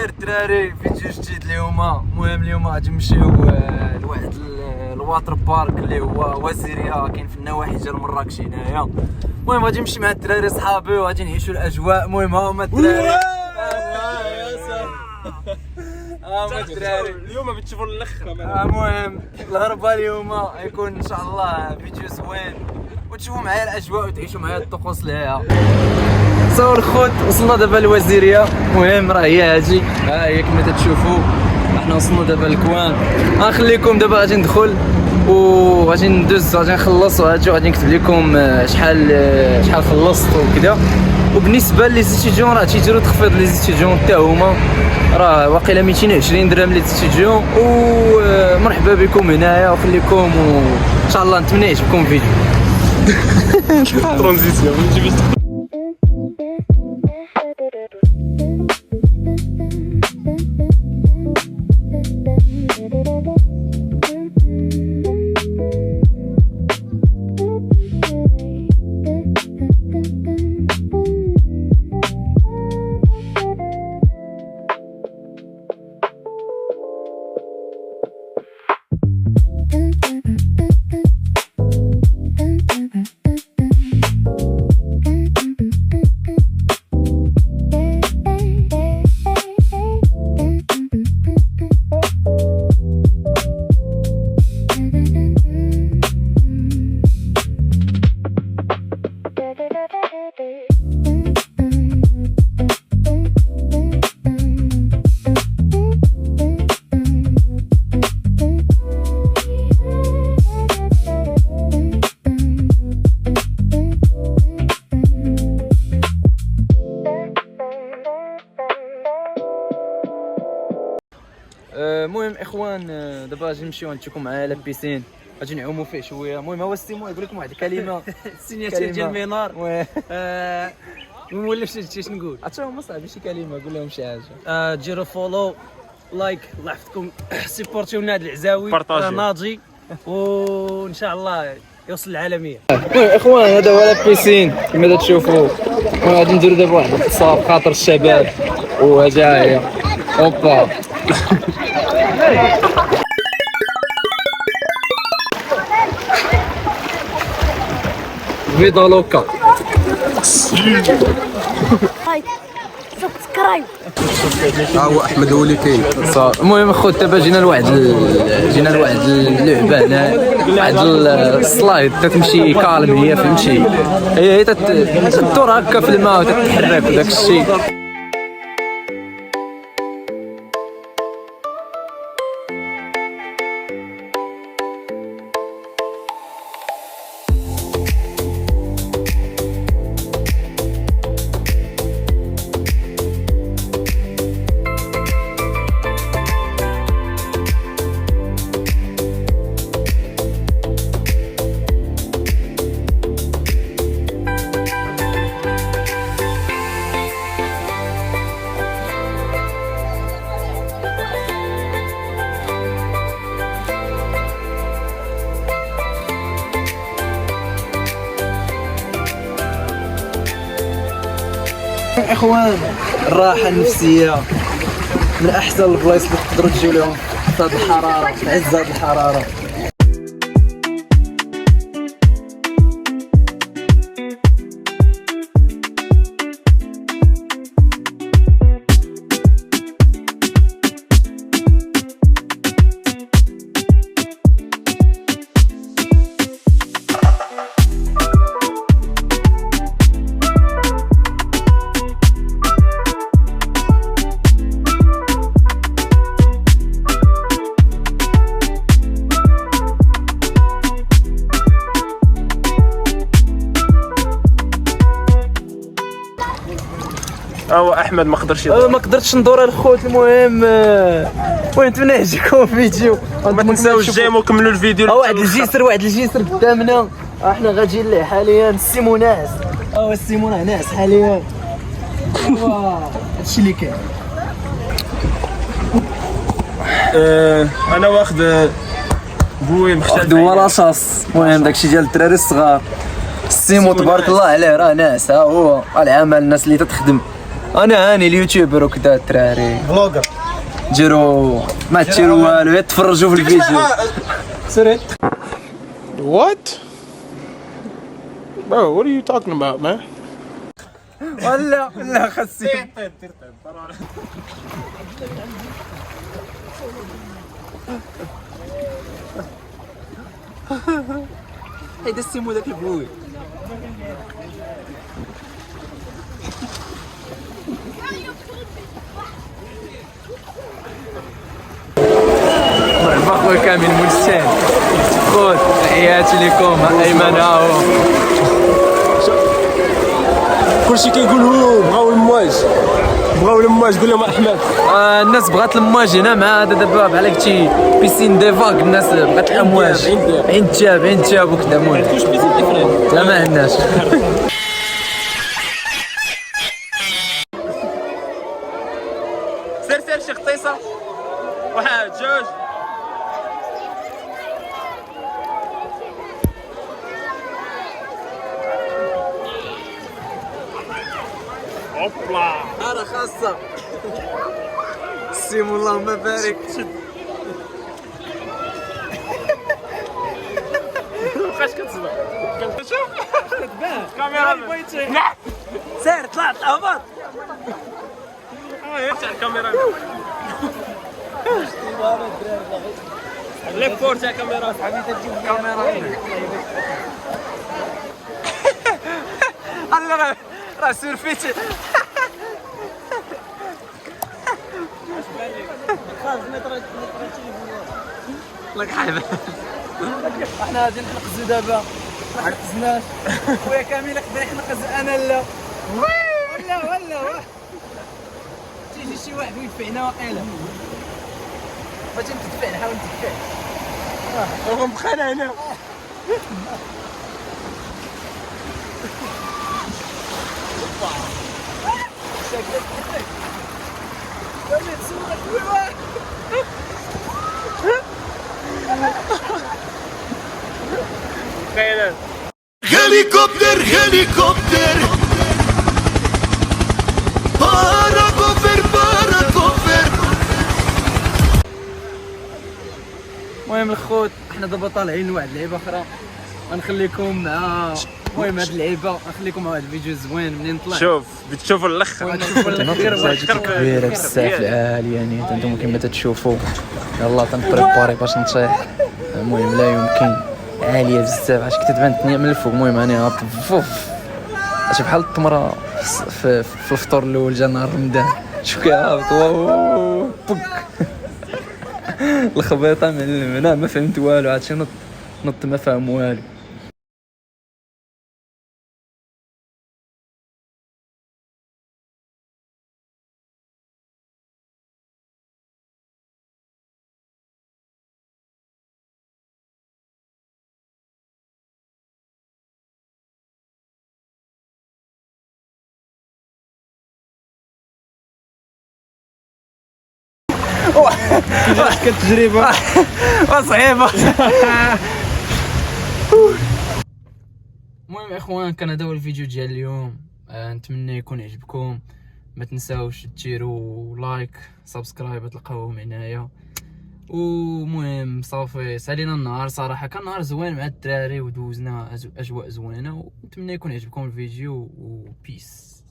خير الدراري؟ فيديو جديد اليوم. المهم اليوم غادي نمشيو لواحد الواتر بارك اللي هو وزيريه، كاين في النواحي ديال مراكش هنايا. المهم غادي نمشي مع الدراري صحابي وغادي نعيشوا الاجواء. المهم ها هما الدراري. هما الدراري اليوم بتشوفوا الاخر. المهم الهربه اليوم غيكون ان شاء الله فيديو زوين وتشوفوا معايا الاجواء وتعيشوا معايا الطقوس اللي هي. صور الخوت وصلنا دابا للوزيريه. المهم راه هي هادي، ها هي كما تتشوفوا. احنا وصلنا دابا للكوان. غنخليكم دابا غادي ندخل وغادي ندوز غادي نخلص وغادي نكتب لكم شحال خلصت وكذا. وبالنسبه لي زيتيديون راه تيديروا تخفيض لي زيتيديون حتى هما، راه واقيلا 220 درهم لي زيتيديون. ومرحبا بكم هنايا وخليكم وان شاء الله نتمنى يعجبكم الفيديو. ترانزيسيون المهم اخوان دابا غادي نمشيو نتشوفوا معايا لابيسين، غادي نعوموا فيه شويه. المهم هو السيمو يقول لكم واحد الكلمه السيناتير ديال مينار. ما نولفش اش نقول. حتى هما صاحبي شي كلمه قول لهم شي حاجه. ديروا فولو لايك، الله يحفظكم. سيبورتيو النادي العزاوي بارطاجيو. ناضي وان شاء الله يوصل للعالميه. المهم اخوان هذا هو لابيسين كما تشوفوا. غادي نديروا دابا واحد الاتصال خاطر الشباب وهذه هي. اوبا فيدا لوكا. لايك سبسكرايب. ها هو احمد هو اللي كاين. المهم اخوت دابا جينا لواحد اللعبه هنا، واحد السلايد تتمشي كالم، هي فهمتي، هي تدور هكا في الماء وتتحرك وداك الشيء. اخوان الراحه النفسيه من احسن البلايص اللي تقدروا تجيو لهم في هذه الحراره، في عز هذه الحراره. هو احمد ما قدرش ما قدرتش ندور الخوت. المهم نتمنى يعجبكم الفيديو. ما تنساوش جيم وكملوا الفيديو. واحد الجسر قدامنا. احنا غاديين ليه حاليا. السيمو ناعس، السيمو ناعس حاليا. هادشي اللي كاين. انا واخد بوي مختلف هو لاصاص. المهم داكشي ديال الدراري الصغار. السيمو تبارك الله عليه راه ناعس. ها هو العمل الناس اللي تتخدم انا هاني اليوتيوبر وكذا الدراري بلوجر ديروا ما تيروا والو تفرجوا في الفيديو. What? Bro, what are you talking about, man? ولا خسي هيدا السيمو داك البوي مرحبا كامل مرسال خذ تحياتي لكم ايمن هاهو كلشي كيقولوا بغاو المواج قول لهم احمد. الناس بغات المواج هنا مع هذا دابا بحال هكشي بيسين ديفاك الناس بغات الامواج عين تاب وكذا مول لا ما عندناش سير شي خطيصه واحد جوج. اوبلا انا خاصه سيم اللهم بارك بقاش كتصدق شوف كاميرا سير طلعت هبط. يفتح الكاميرا ليف فور تاع كاميرا الله راه سيرفيتي لك حاجه احنا غادي نحلقزو دابا ما حلقزناش خويا كامل يقدر يحلقز انا لا ولا تيجي شي واحد ويدفعنا واقيلا بغيتي نتدفع نحاول نتدفع غنبقى هنا خيال هليكوبتر باراكوفر المهم الخوت احنا دابا طالعين لواحد اللعيبه اخرى غنخليكم مع المهم هاد اللعيبه غنخليكم مع واحد الفيديو زوين منين طلع شوف بتشوفوا الاخر كبيره بزاف العاليه يعني انتم كما تتشوفوا يلا تنبريباري باش نطيح المهم لا يمكن عاليه بزاف علاش كنت تبان الدنيا من الفوق المهم انا هابط فوف اش بحال التمره في الفطور الاول جا نهار رمضان شوف كيهابط واو بوك الخبيطه من هنا ما فهمت والو عاد شي نط ما فاهم والو كتجربه صعيبه المهم اخوان كان هذا هو الفيديو ديال اليوم نتمنى يكون عجبكم ما تنساوش ديروا لايك سبسكرايب تلقاوهم هنايا ومهم صافي سالينا النهار صراحه كان نهار زوين مع الدراري ودوزنا اجواء زوينه ونتمنى يكون عجبكم الفيديو وبيس.